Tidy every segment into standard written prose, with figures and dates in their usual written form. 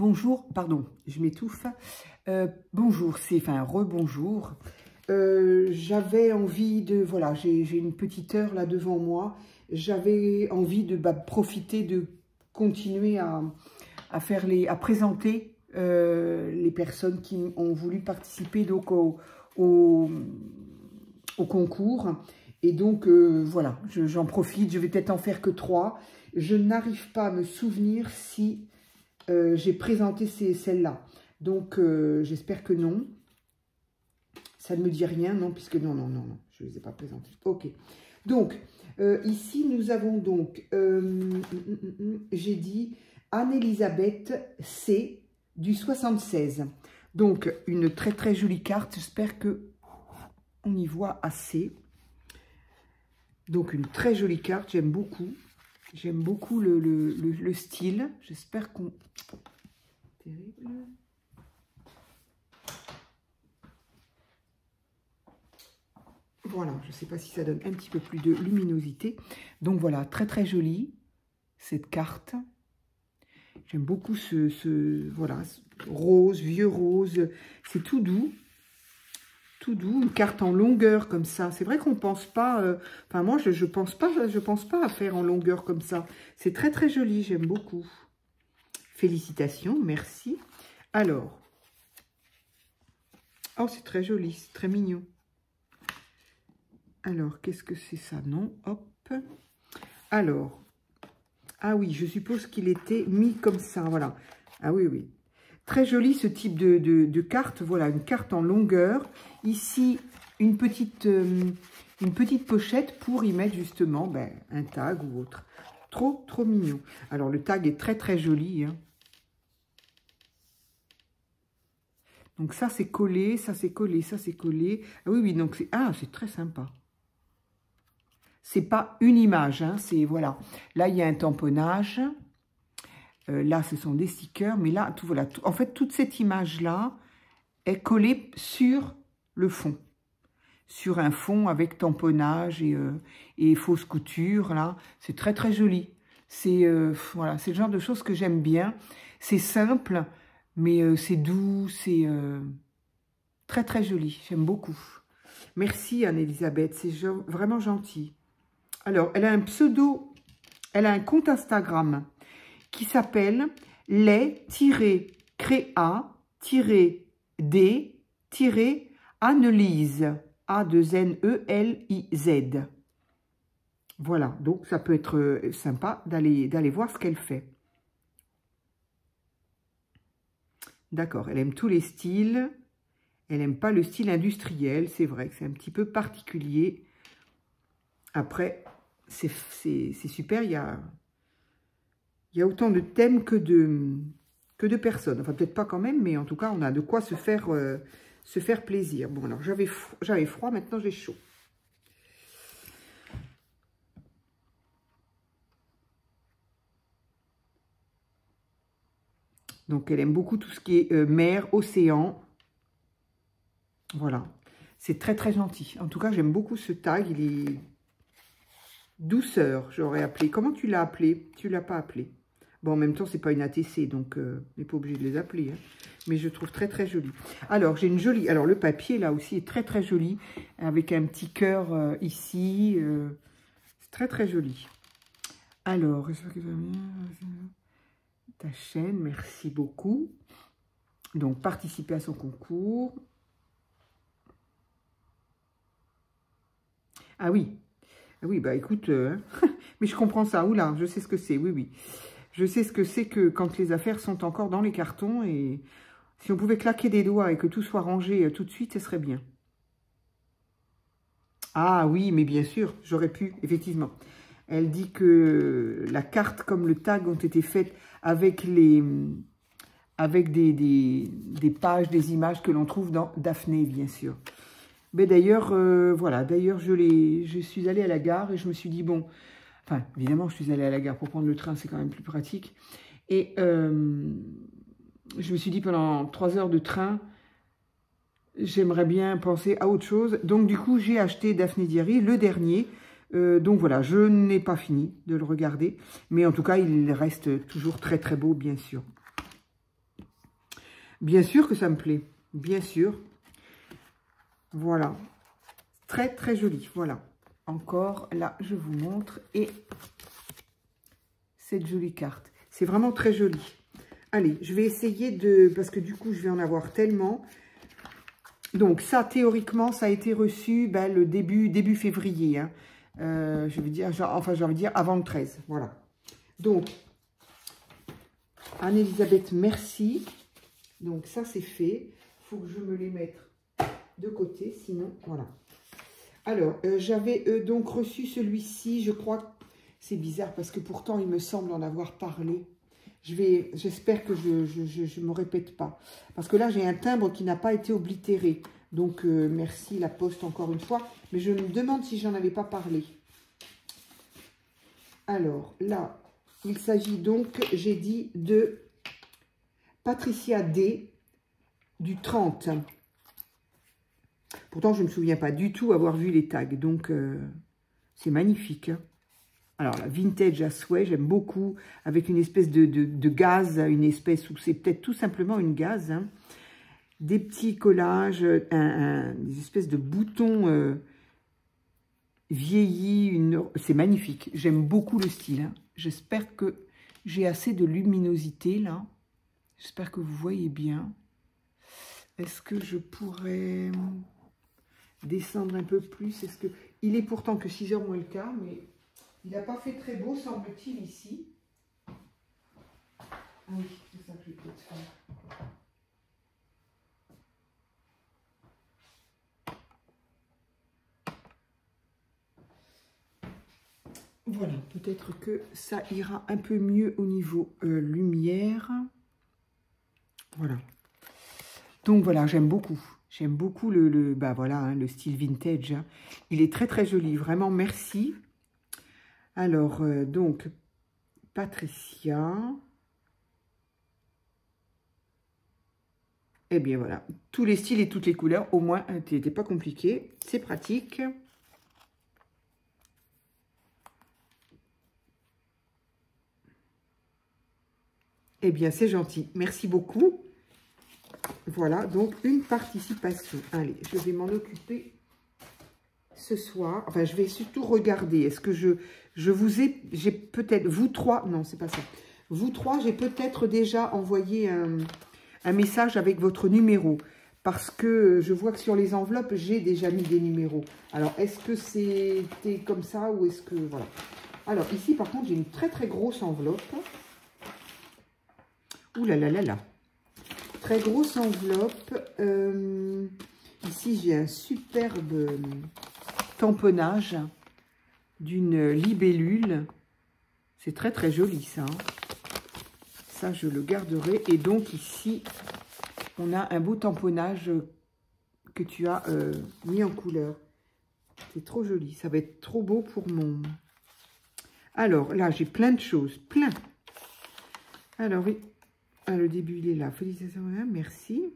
Bonjour, pardon, je m'étouffe. Bonjour, enfin rebonjour. J'avais envie de, voilà, j'ai une petite heure là devant moi. J'avais envie de profiter de continuer à présenter les personnes qui ont voulu participer donc au concours. Et donc voilà, j'en profite. Je vais peut-être en faire que 3. Je n'arrive pas à me souvenir si j'ai présenté celle-là. Donc j'espère que non. Ça ne me dit rien, non, puisque non, je ne les ai pas présentées. Ok. Donc, ici, nous avons donc, j'ai dit, Anne-Elisabeth C. du 76. Donc, une très, très jolie carte. J'espère qu'on y voit assez. Donc, une très jolie carte. J'aime beaucoup. J'aime beaucoup le style. J'espère qu'on... Terrible. Voilà, je ne sais pas si ça donne un petit peu plus de luminosité. Donc voilà, très très jolie cette carte. J'aime beaucoup voilà, rose, vieux rose. C'est tout doux. Tout doux, une carte en longueur comme ça. C'est vrai qu'on pense pas... Enfin, moi, je pense pas à faire en longueur comme ça. C'est très très joli, j'aime beaucoup. Félicitations, merci. Alors. Oh, c'est très joli, c'est très mignon. Alors, qu'est-ce que c'est ça? Non, hop. Alors, ah oui, je suppose qu'il était mis comme ça, voilà. Ah oui, oui. Très joli ce type de carte. Voilà, une carte en longueur. Ici, une petite pochette pour y mettre justement un tag ou autre. Trop, trop mignon. Alors, le tag est très, très joli. Hein. Donc, ça, c'est collé, ça, c'est collé, ça, c'est collé. Ah oui, oui, donc c'est très sympa. C'est pas une image, hein, c'est voilà. Là, il y a un tamponnage. Là, ce sont des stickers. Mais là, voilà, en fait, toute cette image-là est collée sur le fond. Sur un fond avec tamponnage et fausse couture. Là, c'est très, très joli. C'est voilà, c'est le genre de choses que j'aime bien. C'est simple, mais c'est doux. C'est très, très joli. J'aime beaucoup. Merci, Anne-Elisabeth. C'est vraiment gentil. Alors, elle a un pseudo, elle a un compte Instagram qui s'appelle les-créa-d-annelise. A-2-N-E-L-I-Z. Voilà, donc ça peut être sympa d'aller voir ce qu'elle fait. D'accord, elle aime tous les styles. Elle n'aime pas le style industriel. C'est vrai que c'est un petit peu particulier. Après, c'est super, il y a autant de thèmes que de personnes. Enfin, peut-être pas quand même, mais en tout cas, on a de quoi se faire plaisir. Bon, alors, j'avais froid, maintenant j'ai chaud. Donc, elle aime beaucoup tout ce qui est mer, océan. Voilà. C'est très, très gentil. En tout cas, j'aime beaucoup ce tag. Il est... Douceur, j'aurais appelé. Comment tu l'as appelé? Tu ne l'as pas appelé. Bon, en même temps, c'est pas une ATC, donc on n'est pas obligé de les appeler. Hein. Mais je trouve très, très joli. Alors, j'ai une jolie... Alors, le papier, là aussi, est très, très joli. Avec un petit cœur ici. C'est très, très joli. Alors, j'espère que ça va bien. Ta chaîne, merci beaucoup. Donc, participer à son concours. Ah oui. Ah oui, bah écoute, mais je comprends ça. Oula, je sais ce que c'est, oui, oui. Je sais ce que c'est que quand les affaires sont encore dans les cartons et si on pouvait claquer des doigts et que tout soit rangé tout de suite, ce serait bien. Ah oui, mais bien sûr, j'aurais pu, effectivement. Elle dit que la carte comme le tag ont été faites avec des pages, des images que l'on trouve dans Daphné, bien sûr. Mais d'ailleurs, voilà, d'ailleurs, je suis allée à la gare et je me suis dit, bon, enfin, évidemment, je suis allée à la gare pour prendre le train, c'est quand même plus pratique. Et je me suis dit, pendant 3 heures de train, j'aimerais bien penser à autre chose. Donc, du coup, j'ai acheté Daphné Diary, le dernier. Donc, voilà, je n'ai pas fini de le regarder. Mais en tout cas, il reste toujours très, très beau, bien sûr. Bien sûr que ça me plaît. Bien sûr. Voilà. Très, très joli. Voilà. Encore, là, je vous montre. Et cette jolie carte. C'est vraiment très joli. Allez, je vais essayer de... Parce que du coup, je vais en avoir tellement. Donc, ça, théoriquement, ça a été reçu ben, le début février. Hein. Je veux dire, genre, enfin, j'ai envie de dire avant le 13. Voilà. Donc, Anne-Elisabeth, merci. Donc, ça, c'est fait. Il faut que je me les mette de côté, sinon, voilà. Alors, j'avais donc reçu celui-ci, je crois, c'est bizarre parce que pourtant, il me semble en avoir parlé. J'espère que je ne me répète pas. Parce que là, j'ai un timbre qui n'a pas été oblitéré. Donc, merci la poste encore une fois. Mais je me demande si j'en avais pas parlé. Alors, là, il s'agit donc, j'ai dit, de Patricia D. du 30. Pourtant, je ne me souviens pas du tout avoir vu les tags. Donc, c'est magnifique. Hein. Alors, la vintage à souhait, j'aime beaucoup. Avec une espèce de gaz, une espèce où c'est peut-être tout simplement une gaze. Hein. Des petits collages, des espèces de boutons vieillis. C'est magnifique. J'aime beaucoup le style. Hein. J'espère que j'ai assez de luminosité, là. J'espère que vous voyez bien. Est-ce que je pourrais... descendre un peu plus? Est-ce que il est pourtant que 6h moins le quart, mais il n'a pas fait très beau, semble-t-il, ici. Ah oui, c'est ça que je vais peut-être faire. Voilà, peut-être que ça ira un peu mieux au niveau lumière. Voilà. Donc voilà, j'aime beaucoup. J'aime beaucoup bah voilà, hein, le style vintage. Hein. Il est très très joli, vraiment merci. Alors, donc, Patricia. Eh bien voilà, tous les styles et toutes les couleurs, au moins, c'était pas compliqué. C'est pratique. Eh bien, c'est gentil. Merci beaucoup. Voilà, donc une participation. Allez, je vais m'en occuper ce soir. Enfin, je vais surtout regarder. Est-ce que je vous ai... J'ai peut-être... Vous trois... Non, c'est pas ça. Vous trois, j'ai peut-être déjà envoyé un message avec votre numéro. Parce que je vois que sur les enveloppes, j'ai déjà mis des numéros. Alors, est-ce que c'était comme ça ou est-ce que... Voilà. Alors, ici, par contre, j'ai une très, très grosse enveloppe. Ouh là là là là. Très grosse enveloppe. Ici, j'ai un superbe tamponnage d'une libellule. C'est très, très joli, ça. Hein. Ça, je le garderai. Et donc, ici, on a un beau tamponnage que tu as mis en couleur. C'est trop joli. Ça va être trop beau pour mon... Alors, là, j'ai plein de choses. Plein. Alors, oui. Ah, le début, il est là. Félicitations, merci.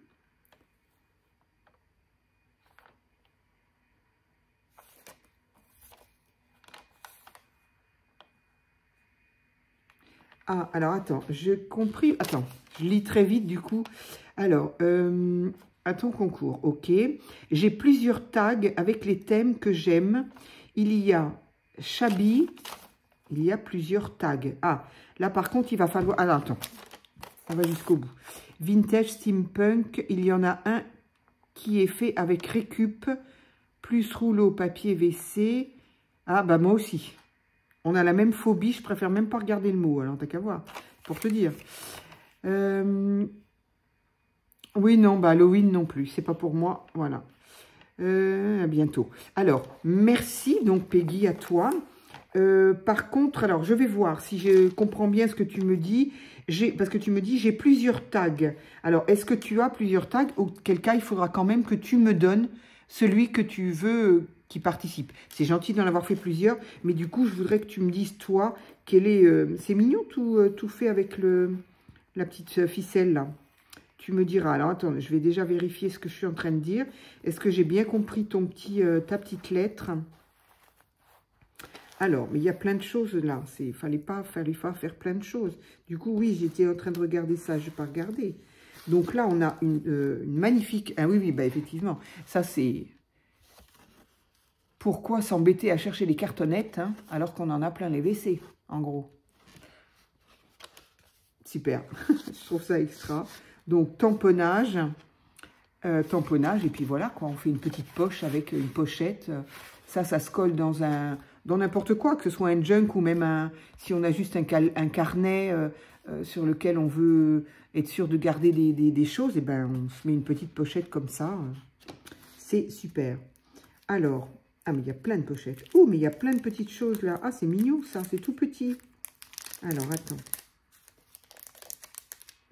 Ah, alors, attends. J'ai compris. Attends, je lis très vite, du coup. Alors, à ton concours, ok. J'ai plusieurs tags avec les thèmes que j'aime. Il y a Chabi. Il y a plusieurs tags. Ah, là, par contre, il va falloir... Alors, attends. On va jusqu'au bout. Vintage, steampunk, il y en a un qui est fait avec récup, plus rouleau papier WC. Ah, bah moi aussi. On a la même phobie, je préfère même pas regarder le mot, alors t'as qu'à voir, pour te dire. Oui, non, bah Halloween non plus, c'est pas pour moi, voilà. À bientôt. Alors, merci, donc Peggy, à toi. Par contre, alors je vais voir si je comprends bien ce que tu me dis. Parce que tu me dis, j'ai plusieurs tags. Alors, est-ce que tu as plusieurs tags? Auquel cas, il faudra quand même que tu me donnes celui que tu veux qui participe. C'est gentil d'en avoir fait plusieurs, mais du coup, je voudrais que tu me dises, toi, quel est... c'est mignon, tout fait avec la petite ficelle, là. Tu me diras. Alors, attends, je vais déjà vérifier ce que je suis en train de dire. Est-ce que j'ai bien compris ta petite lettre? Alors, mais il y a plein de choses là. Fallait pas faire plein de choses. Du coup, oui, j'étais en train de regarder ça. Je n'ai pas regardé. Donc là, on a une magnifique... Ah oui, oui, bah effectivement, ça c'est... Pourquoi s'embêter à chercher les cartonnettes, hein, alors qu'on en a plein les WC, en gros. Super, je trouve ça extra. Donc, tamponnage, et puis voilà, quoi, on fait une petite poche avec une pochette. Ça se colle dans n'importe quoi, que ce soit un junk ou même si on a juste un carnet sur lequel on veut être sûr de garder des choses, et ben on se met une petite pochette comme ça. C'est super. Alors, ah mais il y a plein de pochettes. Oh, mais il y a plein de petites choses là. Ah, c'est mignon ça, c'est tout petit. Alors, attends.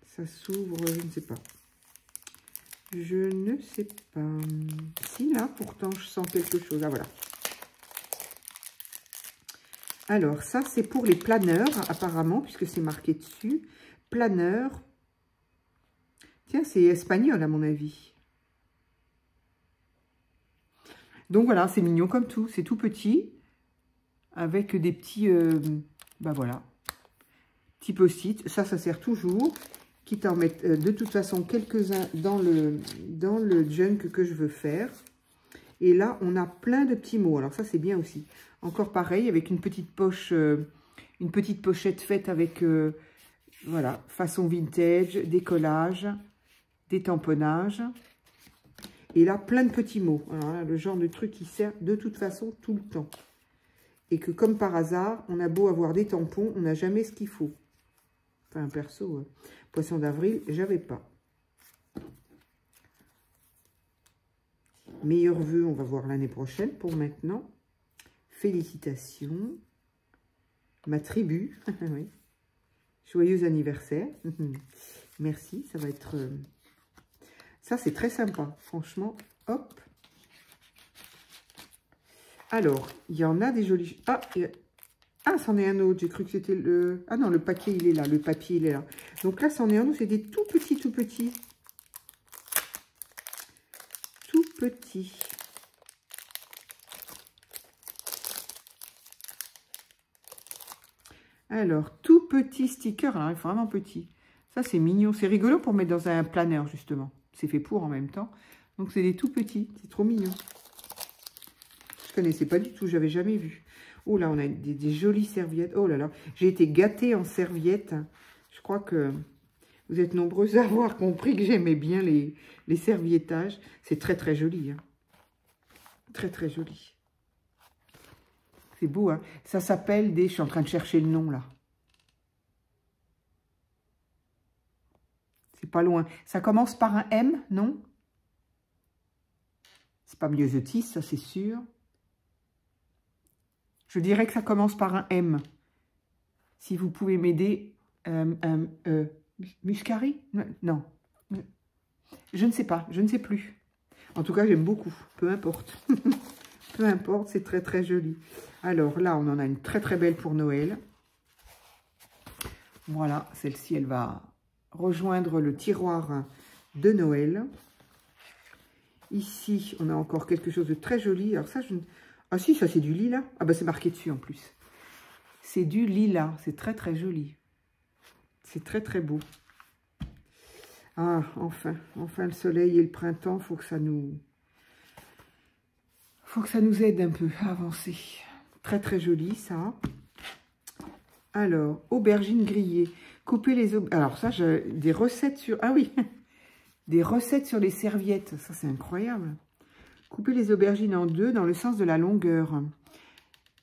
Ça s'ouvre, je ne sais pas. Je ne sais pas. Si, là, pourtant, je sens quelque chose. Ah, voilà. Alors, ça, c'est pour les planeurs, apparemment, puisque c'est marqué dessus. Planeur. Tiens, c'est espagnol, à mon avis. Donc, voilà, c'est mignon comme tout. C'est tout petit, avec des petits... ben voilà. Petits post-it. Ça sert toujours. Quitte à en mettre de toute façon quelques-uns dans le junk que je veux faire. Et là, on a plein de petits mots. Alors ça, c'est bien aussi. Encore pareil, avec une petite poche, une petite pochette faite avec, voilà, façon vintage, des collages, des tamponnages. Et là, plein de petits mots. Alors là, le genre de truc qui sert de toute façon tout le temps. Et que comme par hasard, on a beau avoir des tampons, on n'a jamais ce qu'il faut. Enfin, perso, poisson d'avril, j'avais pas. Meilleurs vœux, on va voir l'année prochaine. Pour maintenant, félicitations. Ma tribu, oui. Joyeux anniversaire. Merci, ça va être... Ça, c'est très sympa, franchement. Hop. Alors, il y en a des jolis... Ah, c'en est un autre. J'ai cru que c'était le... Ah non, le paquet, il est là. Le papier, il est là. Donc là, c'en est un autre. C'est des tout petits, tout petits. Tout petits. Alors, tout petit sticker. Alors, il est vraiment petit. Ça, c'est mignon. C'est rigolo pour mettre dans un planeur, justement. C'est fait pour en même temps. Donc, c'est des tout petits. C'est trop mignon. Je connaissais pas du tout. J'avais jamais vu. Oh là, on a des jolies serviettes. Oh là là, j'ai été gâtée en serviettes. Je crois que vous êtes nombreuses à avoir compris que j'aimais bien les serviettages. C'est très très joli. Hein. Très très joli. C'est beau, hein. Ça s'appelle des... Je suis en train de chercher le nom, là. C'est pas loin. Ça commence par un M, non? C'est pas Myosotis, ça c'est sûr. Je dirais que ça commence par un M. Si vous pouvez m'aider. Muscari? Non. Je ne sais pas. Je ne sais plus. En tout cas, j'aime beaucoup. Peu importe. Peu importe, c'est très très joli. Alors là, on en a une très très belle pour Noël. Voilà, celle-ci, elle va rejoindre le tiroir de Noël. Ici, on a encore quelque chose de très joli. Alors ça, je... Ah si, ça c'est du lilas. Ah bah c'est marqué dessus en plus. C'est du lilas. C'est très très joli. C'est très très beau. Ah, enfin le soleil et le printemps, faut que ça nous aide un peu à avancer. Très très joli ça. Alors, aubergines grillées. Couper les aubergines. Alors ça, j'ai des recettes sur... Ah oui, des recettes sur les serviettes. Ça, c'est incroyable. Couper les aubergines en deux dans le sens de la longueur.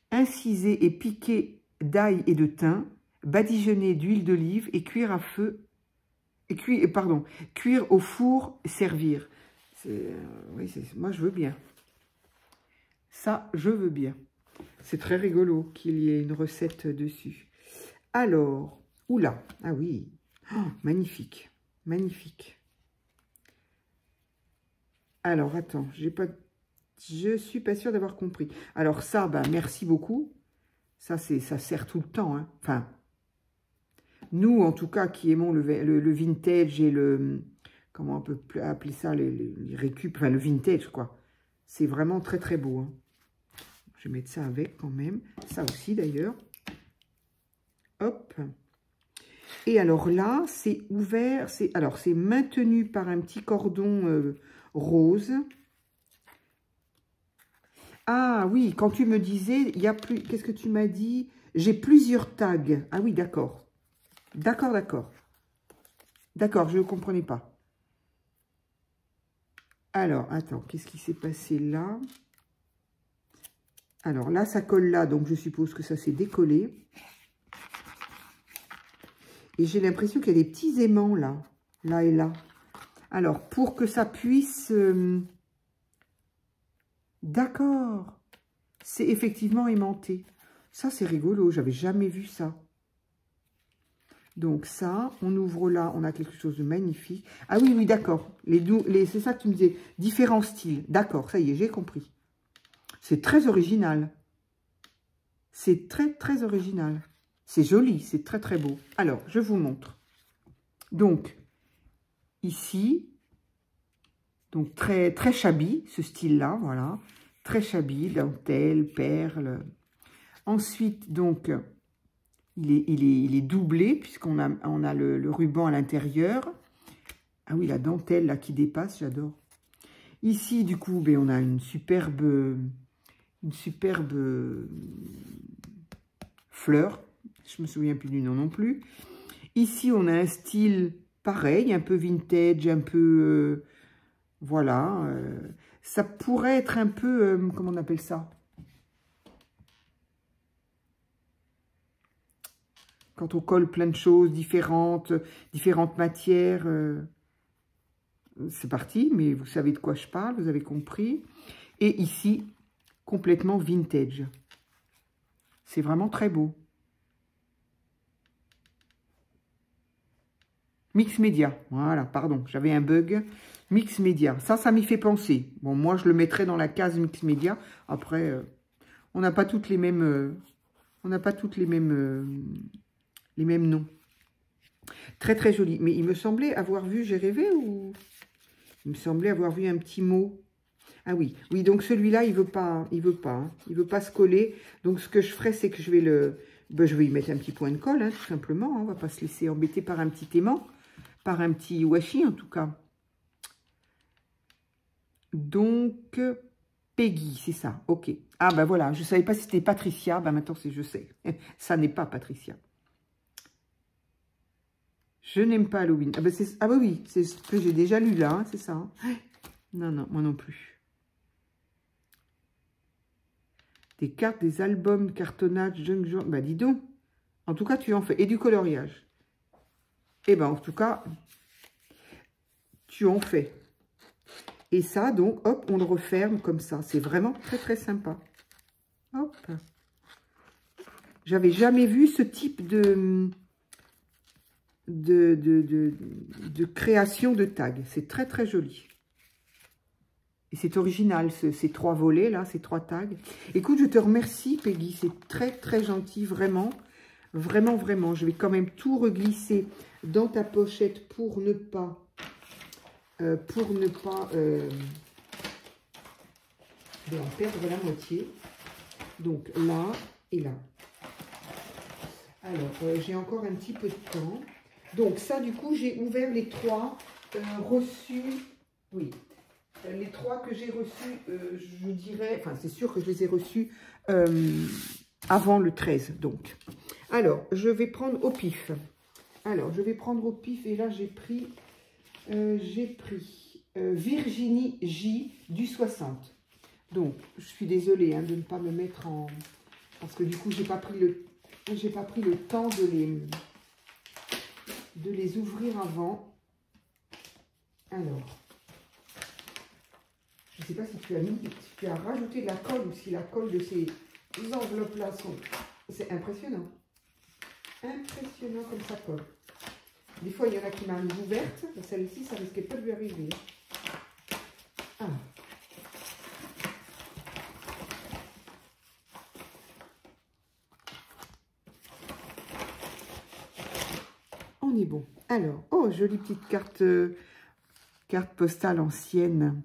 Inciser et piquer d'ail et de thym. Badigeonner d'huile d'olive et cuire à feu. Et cuire au four, servir. Oui, moi, je veux bien. Ça, je veux bien. C'est très rigolo qu'il y ait une recette dessus. Alors, oula, ah oui, oh, magnifique, magnifique. Alors, attends, je suis pas sûre d'avoir compris. Alors ça, bah, merci beaucoup. Ça sert tout le temps. Hein. Enfin, nous, en tout cas, qui aimons le vintage et le... Comment on peut appeler ça, les récup, enfin le vintage, quoi. C'est vraiment très, très beau. Hein. Je vais mettre ça avec quand même. Ça aussi, d'ailleurs. Hop. Et alors là, c'est ouvert, alors c'est maintenu par un petit cordon rose. Ah oui, quand tu me disais, il y a plus, qu'est-ce que tu m'as dit? J'ai plusieurs tags. Ah oui, d'accord. D'accord, d'accord. D'accord, je ne comprenais pas. Alors, attends, qu'est-ce qui s'est passé là? Alors là, ça colle là, donc je suppose que ça s'est décollé. Et j'ai l'impression qu'il y a des petits aimants là, là et là. Alors, pour que ça puisse... D'accord, c'est effectivement aimanté. Ça, c'est rigolo, j'avais jamais vu ça. Donc ça, on ouvre là, on a quelque chose de magnifique. Ah oui, oui, d'accord. C'est ça que tu me disais, différents styles. D'accord, ça y est, j'ai compris. C'est très original. C'est très, très original. C'est joli, c'est très, très beau. Alors, je vous montre. Donc, ici, donc très, très shabby, ce style-là, voilà. Très shabby, dentelle, perles. Ensuite, donc, il est doublé, puisqu'on a le ruban à l'intérieur. Ah oui, la dentelle, là, qui dépasse, j'adore. Ici, du coup, ben, on a une superbe fleur. Je me souviens plus du nom non plus. Ici, on a un style pareil, un peu vintage, un peu... voilà. Ça pourrait être un peu... comment on appelle ça? Quand on colle plein de choses différentes matières. C'est parti, mais vous savez de quoi je parle, vous avez compris. Et ici, complètement vintage. C'est vraiment très beau. Mix média, voilà, pardon, j'avais un bug. Mix média, ça m'y fait penser. Bon, moi, je le mettrais dans la case mix média. Après, on n'a pas toutes les mêmes... les mêmes noms. Très, très joli. Mais il me semblait avoir vu, j'ai rêvé ou... Il me semblait avoir vu un petit mot. Ah oui, oui, donc celui-là, il veut pas, il veut pas se coller. Donc, ce que je ferai, c'est que je vais je vais y mettre un petit point de colle, hein, tout simplement. Hein. On va pas se laisser embêter par un petit aimant. Par un petit washi en tout cas. Donc, Peggy, c'est ça, ok. Ah ben voilà, je ne savais pas si c'était Patricia, ben maintenant je sais. Ça n'est pas Patricia. Je n'aime pas Halloween. Ah, ben ah ben oui, c'est ce que j'ai déjà lu là, hein, c'est ça. Hein. Non, non, moi non plus. Des cartes, des albums, cartonnage, junk, ben dis donc. En tout cas, tu en fais. Et du coloriage. Eh ben en tout cas, tu en fais. Et ça, donc, hop, on le referme comme ça. C'est vraiment très, très sympa. Hop. J'avais jamais vu ce type de création de tag. C'est très, très joli. Et c'est original, ces trois volets, là, ces trois tags. Écoute, je te remercie, Peggy. C'est très, très gentil, vraiment. Vraiment, vraiment. Je vais quand même tout reglisser dans ta pochette pour ne pas... en perdre la moitié. Donc là et là. Alors, j'ai encore un petit peu de temps. Donc ça, du coup, j'ai ouvert les trois reçus. Oui, les trois que j'ai reçus, je dirais... Enfin, c'est sûr que je les ai reçus avant le 13, donc. Alors, je vais prendre au pif. Alors, je vais prendre au pif. Et là, j'ai pris... Virginie J du 60. Donc, je suis désolée hein, de ne pas me mettre en... Parce que du coup, j'ai pas pris le temps de les ouvrir avant. Alors, je ne sais pas si tu as rajouté de la colle ou si la colle de ces enveloppes-là sont... C'est impressionnant. Impressionnant comme ça colle. Des fois, il y en a qui m'arrivent ouvertes. Celle-ci, ça risquait pas de lui arriver. Ah. On est bon. Alors, oh, jolie petite carte postale ancienne.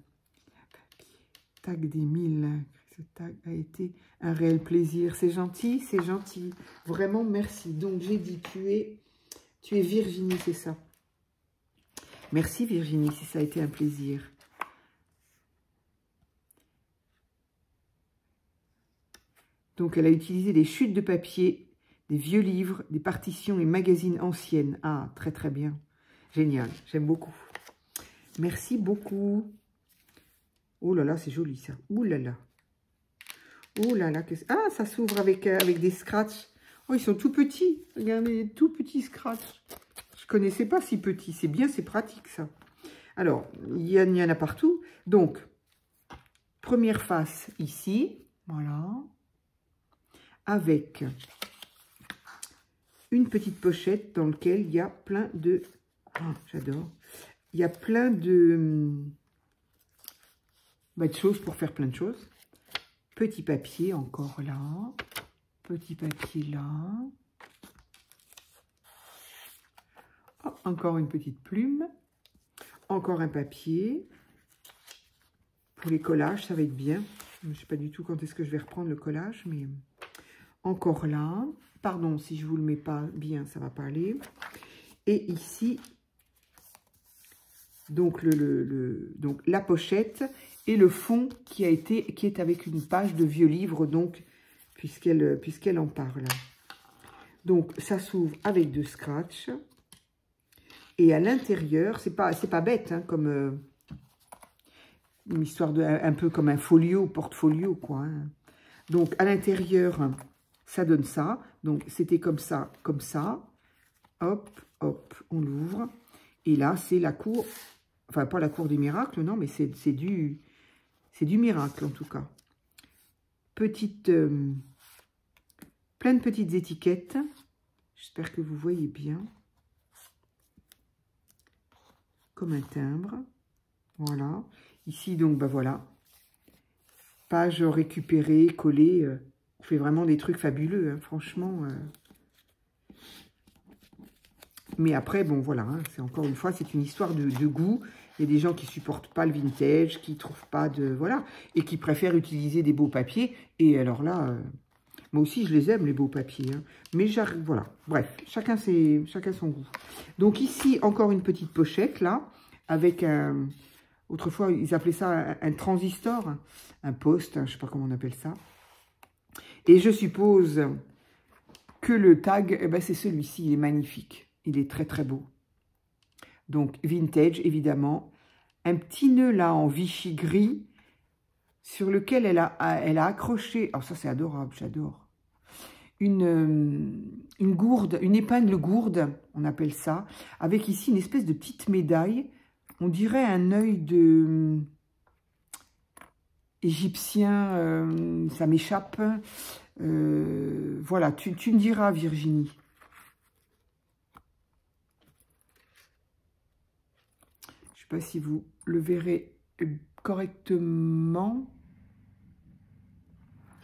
Tag des 1000. Ce tag a été un réel plaisir. C'est gentil, c'est gentil. Vraiment, merci. Donc, j'ai dit, Tu es Virginie, c'est ça. Merci Virginie, si ça a été un plaisir. Donc, elle a utilisé des chutes de papier, des vieux livres, des partitions et magazines anciennes. Ah, très très bien. Génial, j'aime beaucoup. Merci beaucoup. Oh là là, c'est joli ça. Ouh là là. Oh là là. Ah, ça s'ouvre avec, avec des scratchs. Oh, ils sont tout petits. Regardez, tout petits scratchs. Je connaissais pas si petits. C'est bien, c'est pratique ça. Alors, il y en a partout. Donc, première face ici. Voilà. Avec une petite pochette dans laquelle il y a plein de... Oh, j'adore. Il y a plein de choses pour faire plein de choses. Petit papier encore là. Petit papier là. Oh, encore une petite plume. Encore un papier. Pour les collages, ça va être bien. Je ne sais pas du tout quand est-ce que je vais reprendre le collage, mais... Encore là. Pardon, si je ne vous le mets pas bien, ça ne va pas aller. Et ici, donc, donc la pochette et le fond qui est avec une page de vieux livre, donc, puisqu'elle en parle. Donc, ça s'ouvre avec deux scratchs. Et à l'intérieur, c'est pas bête, hein, comme une histoire un peu comme un folio, portfolio, quoi. Hein. Donc, à l'intérieur, ça donne ça. Donc, c'était comme ça, comme ça. Hop, hop, on l'ouvre. Et là, c'est la cour, enfin, pas la cour des miracles, non, mais c'est du miracle, en tout cas. Petite, plein de petites étiquettes. J'espère que vous voyez bien. Comme un timbre. Voilà. Ici, donc, bah voilà. Page récupérée, collée. On fait vraiment des trucs fabuleux, hein, franchement. Mais après, bon, voilà. Hein, c'est encore une fois, c'est une histoire de goût. Il y a des gens qui supportent pas le vintage, qui trouvent pas de... Voilà. Et qui préfèrent utiliser des beaux papiers. Et alors là... moi aussi, je les aime, les beaux papiers. Hein. Mais j'arrive, voilà. Bref, chacun son goût. Donc ici, encore une petite pochette, là, avec un... Autrefois, ils appelaient ça un transistor, un poste, hein, je ne sais pas comment on appelle ça. Et je suppose que le tag, eh ben, c'est celui-ci, il est magnifique. Il est très, très beau. Donc, vintage, évidemment. Un petit nœud, là, en Vichy gris, sur lequel elle a accroché... Oh, ça, c'est adorable, j'adore. Une gourde, une épingle gourde, on appelle ça, avec ici une espèce de petite médaille. On dirait un œil de égyptien, ça m'échappe. Voilà, tu me diras, Virginie. Je ne sais pas si vous le verrez correctement.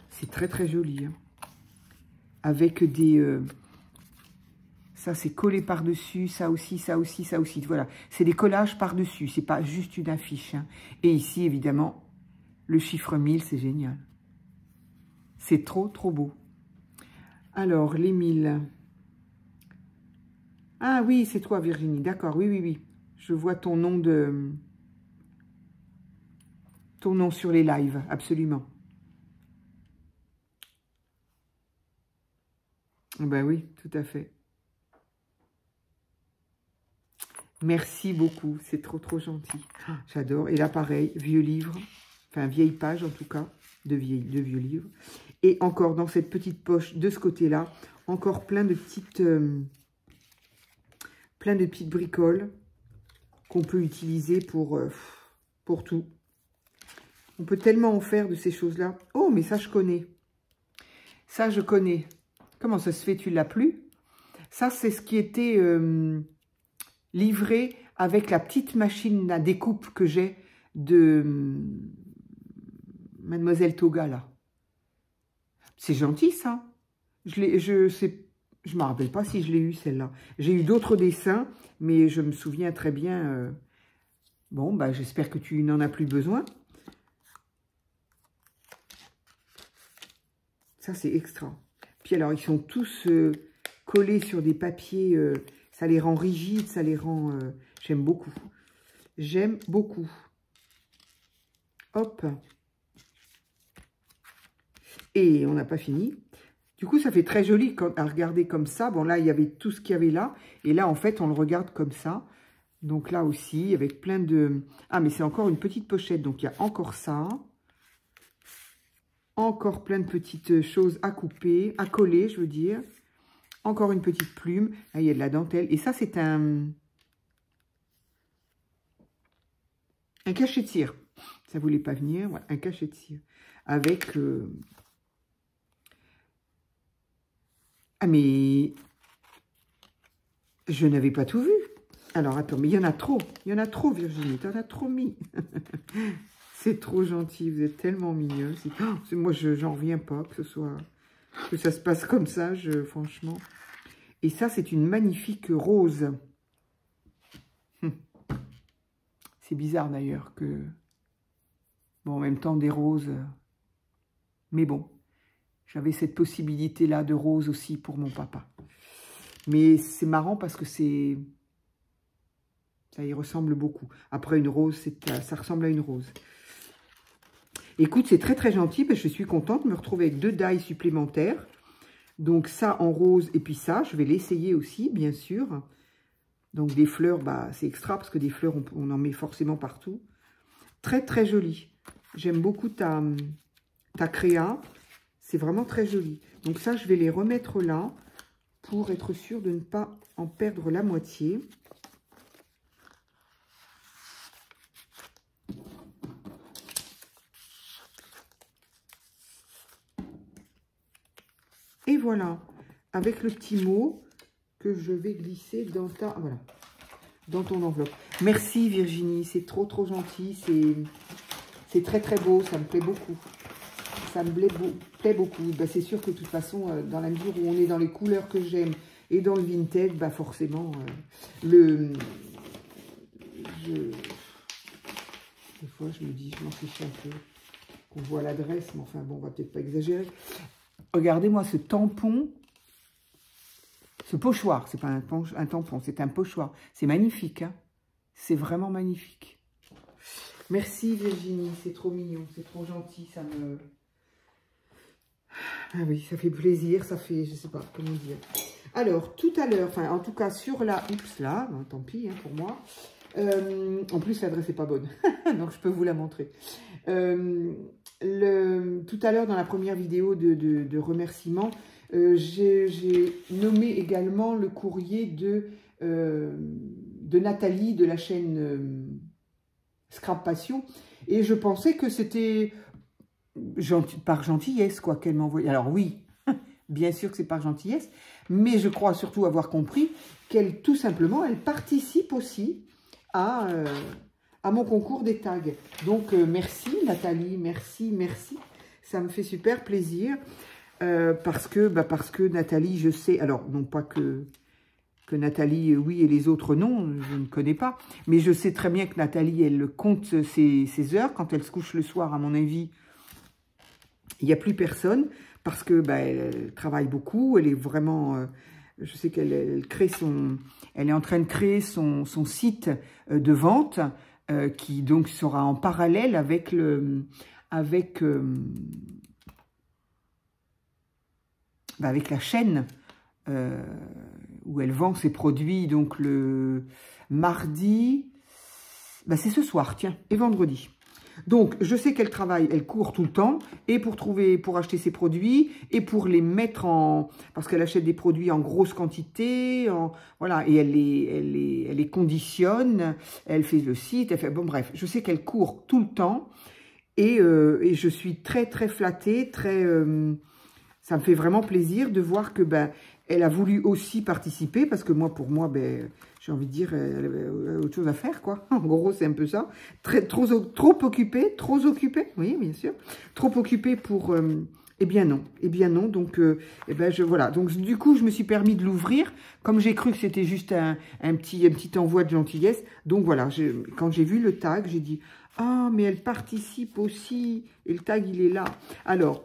C'est très, très joli. Hein. Avec des... ça, c'est collé par-dessus, ça aussi, ça aussi, ça aussi. Voilà, c'est des collages par-dessus, c'est pas juste une affiche. Hein. Et ici, évidemment, le chiffre 1000, c'est génial. C'est trop, trop beau. Alors, les 1000. Ah oui, c'est toi, Virginie. D'accord, oui, oui, oui. Je vois ton nom ton nom sur les lives, absolument. Ben oui, tout à fait. Merci beaucoup, c'est trop, trop gentil. J'adore. Et là, pareil, vieux livre, enfin, vieille page en tout cas, de vieux livres. Et encore dans cette petite poche de ce côté-là, encore plein de petites bricoles qu'on peut utiliser pour tout. On peut tellement en faire de ces choses-là. Oh, mais ça, je connais. Ça, je connais. Comment ça se fait, tu l'as plus? Ça, c'est ce qui était livré avec la petite machine à découpe que j'ai de Mademoiselle Toga, là. C'est gentil, ça. Je me rappelle pas si je l'ai eu, celle-là. J'ai eu d'autres dessins, mais je me souviens très bien. Bon, bah, j'espère que tu n'en as plus besoin. Ça, c'est extra. Puis alors, ils sont tous collés sur des papiers. Ça les rend rigides, ça les rend... j'aime beaucoup. J'aime beaucoup. Hop. Et on n'a pas fini. Du coup, ça fait très joli à regarder comme ça. Bon, là, il y avait tout ce qu'il y avait là. Et là, en fait, on le regarde comme ça. Donc là aussi, avec plein de... Ah, mais c'est encore une petite pochette. Donc, il y a encore ça. Encore plein de petites choses à couper, à coller, je veux dire. Encore une petite plume. Là, il y a de la dentelle. Et ça, c'est un cachet de cire. Ça ne voulait pas venir. Ouais, un cachet de cire. Avec... Ah, mais je n'avais pas tout vu. Alors, attends, mais il y en a trop. Il y en a trop, Virginie. Tu en as trop mis. C'est trop gentil. Vous êtes tellement mignonne. Oh, moi, j'en reviens pas que ça se passe comme ça, franchement. Et ça, c'est une magnifique rose. C'est bizarre, d'ailleurs, que... Bon, en même temps, des roses... Mais bon. J'avais cette possibilité-là de rose aussi pour mon papa. Mais c'est marrant parce que c'est... Ça y ressemble beaucoup. Après, une rose, ça ressemble à une rose. Écoute, c'est très très gentil. Je suis contente de me retrouver avec 2 die supplémentaires. Donc ça en rose et puis ça. Je vais l'essayer aussi, bien sûr. Donc des fleurs, bah, c'est extra parce que des fleurs, on en met forcément partout. Très très joli. J'aime beaucoup ta créa. C'est vraiment très joli. Donc ça, je vais les remettre là pour être sûr de ne pas en perdre la moitié. Et voilà, avec le petit mot que je vais glisser dans voilà, dans ton enveloppe. Merci Virginie, c'est trop trop gentil. C'est très très beau, ça me plaît beaucoup. Ça me plaît beaucoup. Bah, c'est sûr que de toute façon, dans la mesure où on est dans les couleurs que j'aime et dans le vintage, bah forcément, des fois, je me dis, je m'en fiche un peu qu'on voit l'adresse, mais enfin, bon, on va peut-être pas exagérer. Regardez-moi ce tampon, ce pochoir. C'est pas un tampon, c'est un pochoir. C'est magnifique, hein. C'est vraiment magnifique. Merci Virginie, c'est trop mignon, c'est trop gentil, ça me... Ah oui, ça fait plaisir, ça fait, je sais pas comment dire. Alors, tout à l'heure, enfin, en tout cas, sur la... Oups, là, ben, tant pis hein, pour moi. En plus, l'adresse n'est pas bonne, donc je peux vous la montrer. Tout à l'heure, dans la première vidéo de remerciements, j'ai nommé également le courrier de Nathalie de la chaîne Scrap Passion. Et je pensais que c'était... par gentillesse, quoi, qu'elle m'envoyait. Alors oui, bien sûr que c'est par gentillesse, mais je crois surtout avoir compris qu'elle, tout simplement, elle participe aussi à mon concours des tags. Donc, merci Nathalie, merci. Ça me fait super plaisir parce que Nathalie, je sais, alors non pas que Nathalie, oui, et les autres, non, je ne connais pas, mais je sais très bien que Nathalie, elle compte ses heures quand elle se couche le soir, à mon avis. Il n'y a plus personne parce que elle travaille beaucoup. Elle est vraiment... je sais qu'elle elle est en train de créer son site de vente qui donc sera en parallèle avec la chaîne où elle vend ses produits. Donc le mardi, c'est ce soir, tiens, et vendredi. Donc, je sais qu'elle travaille, elle court tout le temps, et pour acheter ses produits, et pour les mettre en... Parce qu'elle achète des produits en grosse quantité, voilà, et elle les conditionne, elle fait le site, elle fait... Bon, bref, je sais qu'elle court tout le temps, et je suis très, très flattée, très... ça me fait vraiment plaisir de voir que, elle a voulu aussi participer, parce que pour moi, j'ai envie de dire, elle avait autre chose à faire, quoi. En gros, c'est un peu ça. Trop occupée, oui, bien sûr. Trop occupée pour... eh bien non, donc, voilà. Donc, du coup, je me suis permis de l'ouvrir, comme j'ai cru que c'était juste un petit envoi de gentillesse. Donc, voilà, quand j'ai vu le tag, j'ai dit, ah, mais elle participe aussi, et le tag, il est là. Alors,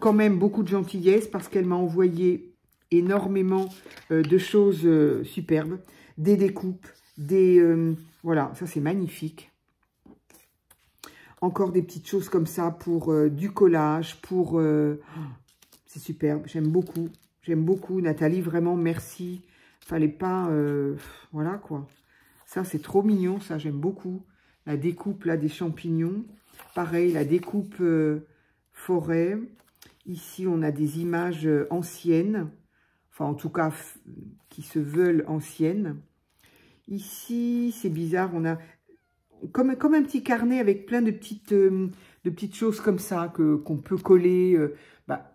quand même, beaucoup de gentillesse, parce qu'elle m'a envoyé... énormément de choses superbes. Des découpes, voilà, ça c'est magnifique. Encore des petites choses comme ça pour du collage, pour... c'est superbe, j'aime beaucoup. J'aime beaucoup, Nathalie, vraiment, merci. Fallait pas... voilà, quoi. Ça, c'est trop mignon, ça, j'aime beaucoup. La découpe, là, des champignons. Pareil, la découpe forêt. Ici, on a des images anciennes. Enfin, en tout cas, qui se veulent anciennes. Ici, c'est bizarre, on a comme un petit carnet avec plein de petites choses comme ça qu'on peut coller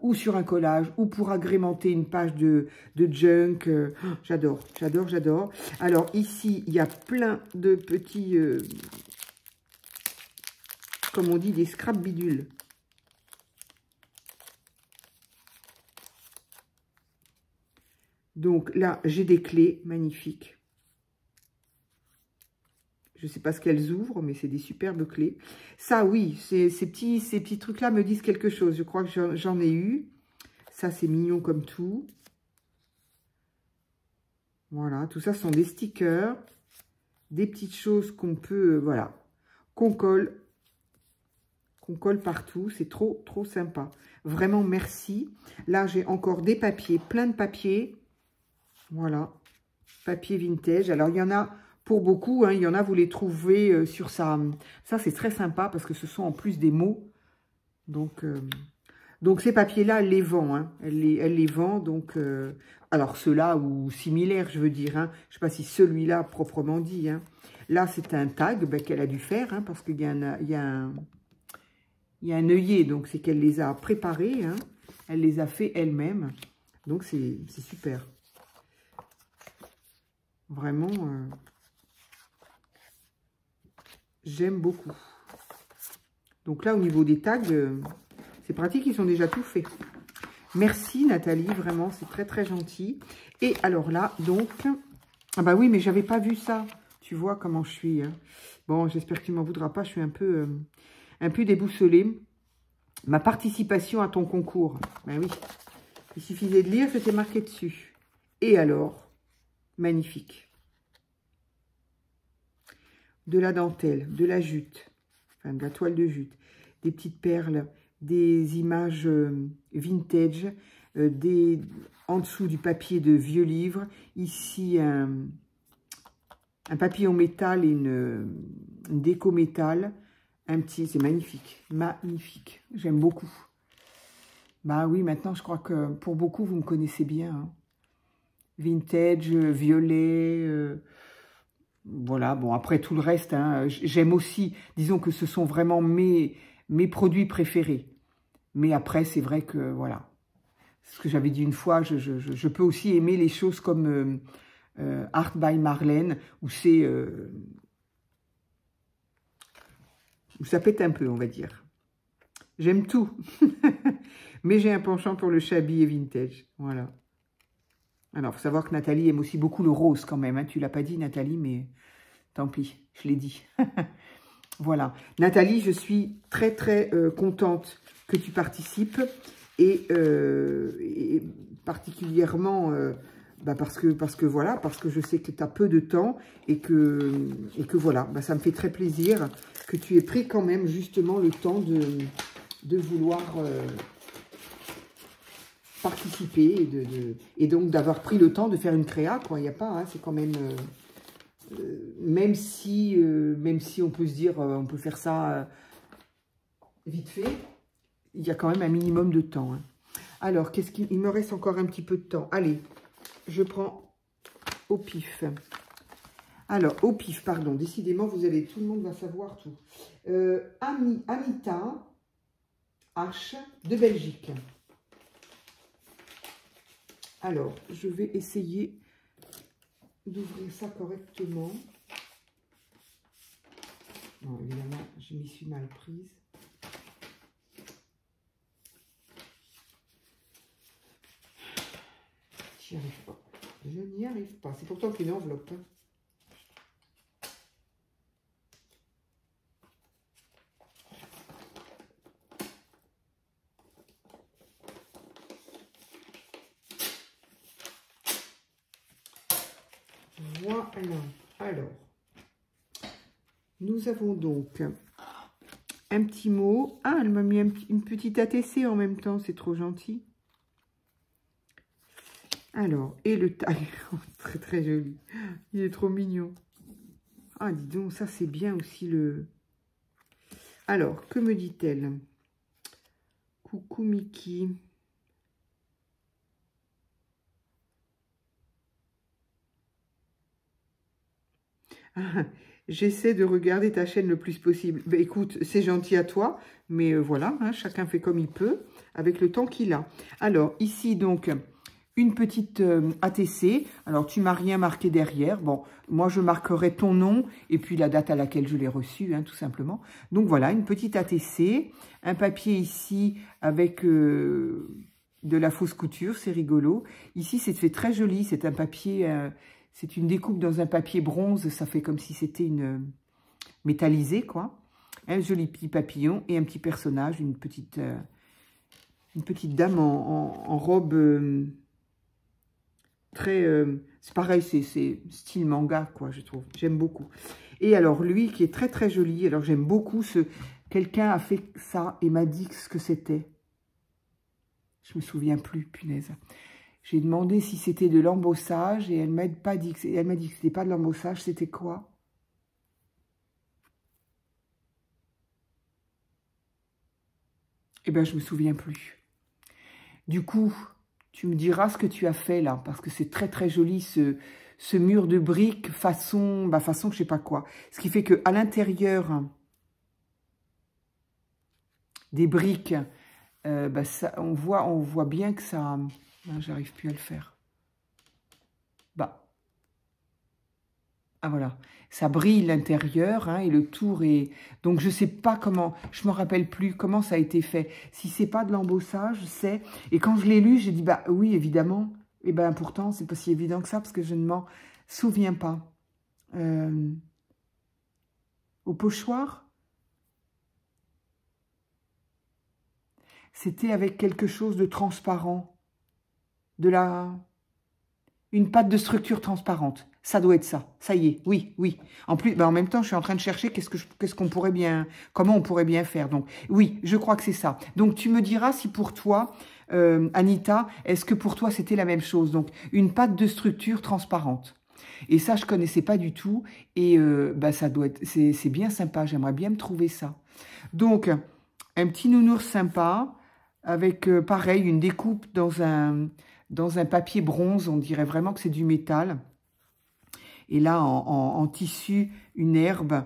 ou sur un collage ou pour agrémenter une page de junk. J'adore, j'adore, j'adore. Alors ici, il y a plein de petits, comme on dit, des scrap bidules. Donc là, j'ai des clés magnifiques. Je ne sais pas ce qu'elles ouvrent, mais c'est des superbes clés. Ça, oui, ces petits trucs-là me disent quelque chose. Je crois que j'en ai eu. Ça, c'est mignon comme tout. Voilà, tout ça, ce sont des stickers. Des petites choses qu'on peut, voilà, qu'on colle partout. C'est trop, trop sympa. Vraiment, merci. Là, j'ai encore des papiers, plein de papiers. Voilà, papier vintage. Alors, il y en a... Pour beaucoup, hein, il y en a, vous les trouvez sur ça. Ça, c'est très sympa parce que ce sont en plus des mots. Donc ces papiers-là, elle les vend. Hein. Elle les vend. Donc, alors, ceux-là ou similaires, je veux dire. Hein. Je ne sais pas si celui-là, proprement dit. Hein. Là, c'est un tag qu'elle a dû faire hein, parce qu'il y a un œillet. Donc, c'est qu'elle les a préparés. Hein. Elle les a fait elle-même. Donc, c'est super. Vraiment... j'aime beaucoup. Donc là, au niveau des tags, c'est pratique, ils sont déjà tout faits. Merci Nathalie, vraiment, c'est très très gentil. Et alors là, donc... Ah bah oui, mais j'avais pas vu ça. Tu vois comment je suis. Hein. Bon, j'espère que tu m'en voudras pas, je suis un peu déboussolée. Ma participation à ton concours. Ben oui, il suffisait de lire, c'était marqué dessus. Et alors, magnifique. De la dentelle, de la jute, enfin de la toile de jute, des petites perles, des images vintage, en dessous du papier de vieux livres, ici un papillon métal et une déco métal, c'est magnifique, magnifique, j'aime beaucoup. Bah oui, maintenant je crois que pour beaucoup vous me connaissez bien, hein. Vintage, violet... voilà, bon, après tout le reste, hein, j'aime aussi, disons que ce sont vraiment mes produits préférés. Mais après, c'est vrai que, voilà, ce que j'avais dit une fois, je peux aussi aimer les choses comme Art by Marlène, où c'est... où ça pète un peu, on va dire. J'aime tout. Mais j'ai un penchant pour le shabby et vintage, voilà. Alors, il faut savoir que Nathalie aime aussi beaucoup le rose quand même. Hein. Tu ne l'as pas dit, Nathalie, mais tant pis, je l'ai dit. Voilà. Nathalie, je suis très, très contente que tu participes. Et particulièrement parce que voilà, parce que je sais que tu as peu de temps et que voilà, ça me fait très plaisir que tu aies pris quand même justement le temps de vouloir... participer et donc d'avoir pris le temps de faire une créa, quoi. Il n'y a pas, hein, c'est quand même, même si on peut se dire, on peut faire ça vite fait, il y a quand même un minimum de temps. Hein. Alors, il me reste encore un petit peu de temps. Allez, je prends au pif. Alors, au pif, pardon, décidément, tout le monde va savoir tout. Amita H de Belgique. Alors, je vais essayer d'ouvrir ça correctement. Non, évidemment, je m'y suis mal prise. J'y arrive pas. Je n'y arrive pas. C'est pourtant qu'une enveloppe. Hein. Alors, nous avons donc un petit mot. Ah, elle m'a mis une petite ATC en même temps, c'est trop gentil. Alors, et le tag, très très joli. Il est trop mignon. Ah, dis donc, ça c'est bien aussi le... Alors, que me dit-elle? Coucou Mickey. Ah, j'essaie de regarder ta chaîne le plus possible. Ben, écoute, c'est gentil à toi, mais voilà, hein, chacun fait comme il peut, avec le temps qu'il a. Alors, ici, donc, une petite ATC. Alors, tu m'as rien marqué derrière. Bon, moi, je marquerai ton nom et puis la date à laquelle je l'ai reçu, hein, tout simplement. Donc, voilà, une petite ATC. Un papier ici avec de la fausse couture, c'est rigolo. Ici, c'est fait très joli. C'est un papier... c'est une découpe dans un papier bronze, ça fait comme si c'était une métallisée, quoi. Un joli petit papillon et un petit personnage, une petite dame en robe très... c'est pareil, c'est style manga, quoi, je trouve. J'aime beaucoup. Et alors, lui, qui est très, très joli. Alors, j'aime beaucoup ce... Quelqu'un a fait ça et m'a dit ce que c'était. Je me souviens plus, punaise. J'ai demandé si c'était de l'embossage et elle m'a pas dit que elle m'a dit que c'était pas de l'embossage, c'était quoi? Eh ben je me souviens plus. Du coup, tu me diras ce que tu as fait là, parce que c'est très très joli ce mur de briques façon je sais pas quoi. Ce qui fait que à l'intérieur des briques, ça, on voit bien que ça... J'arrive plus à le faire. Ah voilà, ça brille l'intérieur, hein, et le tour est... Donc je sais pas comment, je me rappelle plus comment ça a été fait. Si c'est pas de l'embossage, c'est... Et quand je l'ai lu, j'ai dit, bah oui, évidemment. Et ben pourtant, c'est pas si évident que ça, parce que je ne m'en souviens pas. Au pochoir, c'était avec quelque chose de transparent. Une pâte de structure transparente. Ça doit être ça. Ça y est, oui, oui. En plus, en même temps, je suis en train de chercher comment on pourrait bien faire. Donc, oui, je crois que c'est ça. Donc, tu me diras si pour toi, Anita, est-ce que pour toi, c'était la même chose? Donc, une pâte de structure transparente. Et ça, je connaissais pas du tout. Et ça doit être, c'est bien sympa. J'aimerais bien me trouver ça. Donc, un petit nounours sympa avec, pareil, une découpe dans un papier bronze. On dirait vraiment que c'est du métal. Et là, en tissu, une herbe,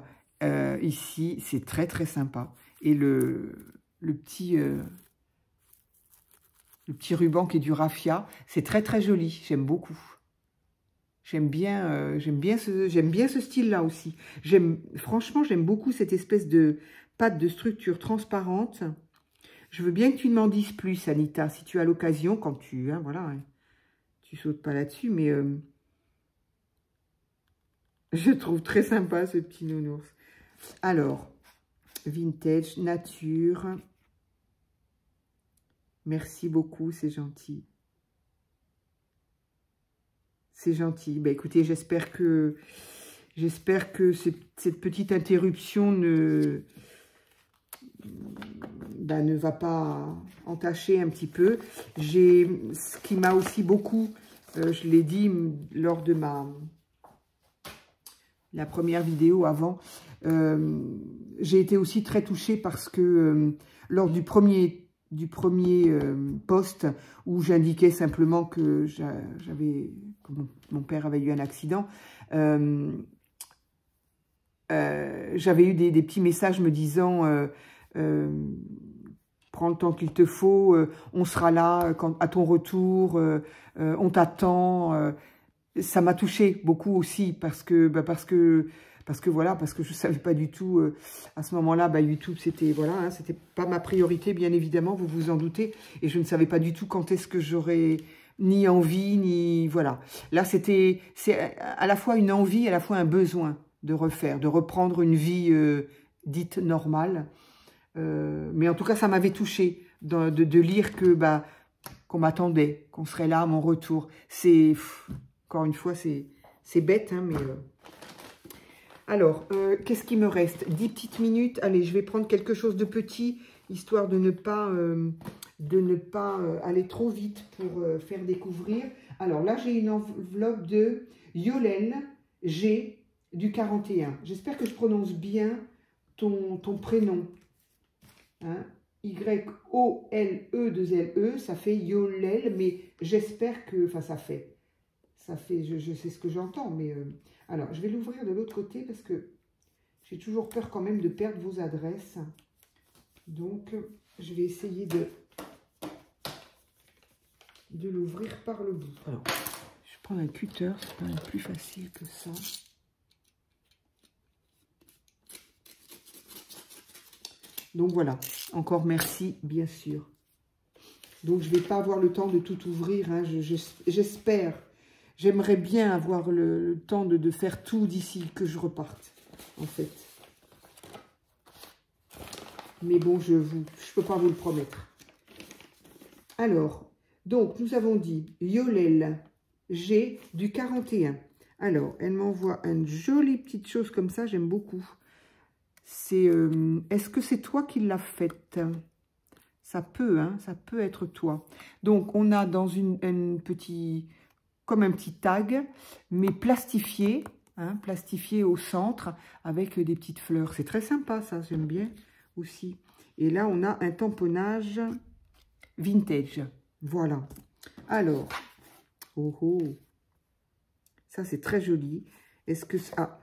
ici, c'est très, très sympa. Et le petit ruban qui est du raffia, c'est très, très joli. J'aime beaucoup. J'aime bien ce style-là aussi. Franchement, j'aime beaucoup cette espèce de pâte de structure transparente. Je veux bien que tu m'en dises plus, Anita, si tu as l'occasion, quand tu... Hein, voilà, hein, tu sautes pas là-dessus, mais... je trouve très sympa ce petit nounours. Alors, vintage, nature. Merci beaucoup, c'est gentil. C'est gentil. Ben, écoutez, j'espère que cette petite interruption ne va pas entacher un petit peu. Ce qui m'a aussi beaucoup, je l'ai dit lors de la première vidéo avant, j'ai été aussi très touchée parce que lors du premier post où j'indiquais simplement que mon père avait eu un accident, j'avais eu des petits messages me disant prends le temps qu'il te faut, on sera là à ton retour, on t'attend. Ça m'a touchée beaucoup aussi parce que je savais pas du tout à ce moment-là, YouTube c'était voilà, hein, c'était pas ma priorité bien évidemment, vous vous en doutez, et je ne savais pas du tout quand est-ce que j'aurais ni envie ni voilà. Là c'est à la fois une envie, à la fois un besoin de reprendre une vie dite normale. Mais en tout cas ça m'avait touchée de lire que qu'on m'attendait, qu'on serait là à mon retour. C'est encore une fois, c'est C'est bête, hein, mais... Alors, qu'est-ce qui me reste? 10 petites minutes. Allez, je vais prendre quelque chose de petit, histoire de ne pas aller trop vite pour faire découvrir. Alors là, j'ai une enveloppe de Yolel G du 41. J'espère que je prononce bien ton prénom. Hein? Y-O-L-E-2-L-E, ça fait Yolel, mais j'espère que... Enfin, ça fait, je sais ce que j'entends, mais... alors, je vais l'ouvrir de l'autre côté parce que j'ai toujours peur quand même de perdre vos adresses. Donc, je vais essayer de l'ouvrir par le bout. Alors, je prends un cutter, c'est quand même plus facile que ça. Donc voilà, encore merci, bien sûr. Donc, je ne vais pas avoir le temps de tout ouvrir, hein. J'espère. J'aimerais bien avoir le temps de faire tout d'ici que je reparte, en fait. Mais bon, je peux pas vous le promettre. Alors, donc, nous avons dit Yolel G du 41. Alors, elle m'envoie une jolie petite chose comme ça, j'aime beaucoup. C'est, est-ce que c'est toi qui l'as faite? Ça peut, hein, ça peut être toi. Donc, on a dans comme un petit tag, mais plastifié, hein, plastifié au centre, avec des petites fleurs. C'est très sympa, ça, j'aime bien aussi. Et là, on a un tamponnage vintage. Voilà. Alors, oh oh, ça, c'est très joli. Est-ce que ça... Ah,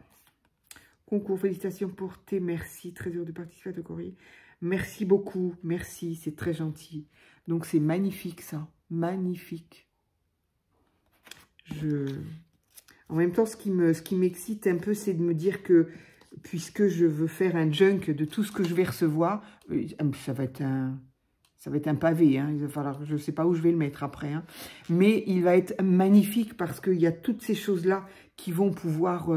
concours, félicitations portées, merci, très heureux de participer à ton courrier. Merci beaucoup, merci, c'est très gentil. Donc, c'est magnifique, ça, magnifique. En même temps, ce qui m'excite un peu, c'est de me dire que, puisque je veux faire un junk de tout ce que je vais recevoir, ça va être un pavé, hein. Il va falloir, je ne sais pas où je vais le mettre après, hein. Mais il va être magnifique parce qu'il y a toutes ces choses-là qui vont pouvoir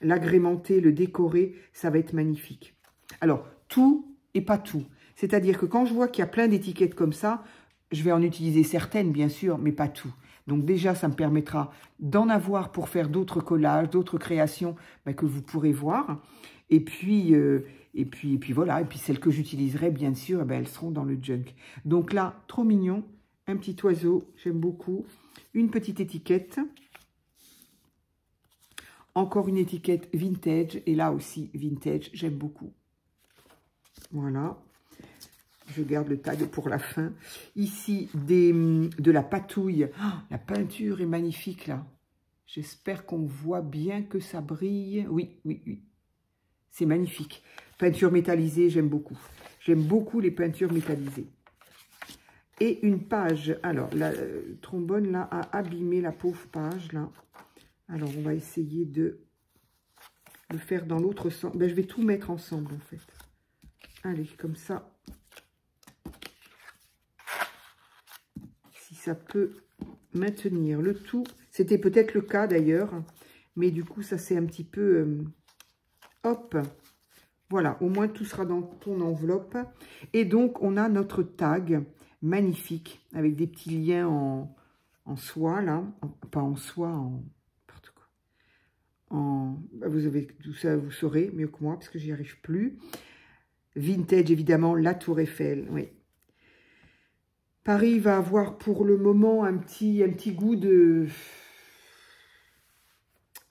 l'agrémenter, le décorer, ça va être magnifique. Alors, tout et pas tout. C'est-à-dire que quand je vois qu'il y a plein d'étiquettes comme ça, je vais en utiliser certaines, bien sûr, mais pas tout. Donc déjà, ça me permettra d'en avoir pour faire d'autres collages, d'autres créations que vous pourrez voir. Et puis voilà. Et puis celles que j'utiliserai, bien sûr, elles seront dans le junk. Donc là, trop mignon. Un petit oiseau, j'aime beaucoup. Une petite étiquette. Encore une étiquette vintage. Et là aussi, vintage, j'aime beaucoup. Voilà. Je garde le tag pour la fin. Ici, de la patouille. Oh, la peinture est magnifique, là. J'espère qu'on voit bien que ça brille. Oui, oui, oui. C'est magnifique. Peinture métallisée, j'aime beaucoup. J'aime beaucoup les peintures métallisées. Et une page. Alors, la trombone, là, a abîmé la pauvre page, là. Alors, on va essayer de le faire dans l'autre sens. Ben, je vais tout mettre ensemble, en fait. Allez, comme ça. Ça peut maintenir le tout. C'était peut-être le cas d'ailleurs, mais du coup, ça c'est un petit peu... hop, voilà, au moins tout sera dans ton enveloppe. Et donc, on a notre tag magnifique, avec des petits liens en soie, là. Pas en soie, en... n'importe quoi. Vous avez tout ça, vous saurez mieux que moi, parce que j'y arrive plus. Vintage, évidemment, la Tour Eiffel, oui. Paris va avoir pour le moment un petit goût de...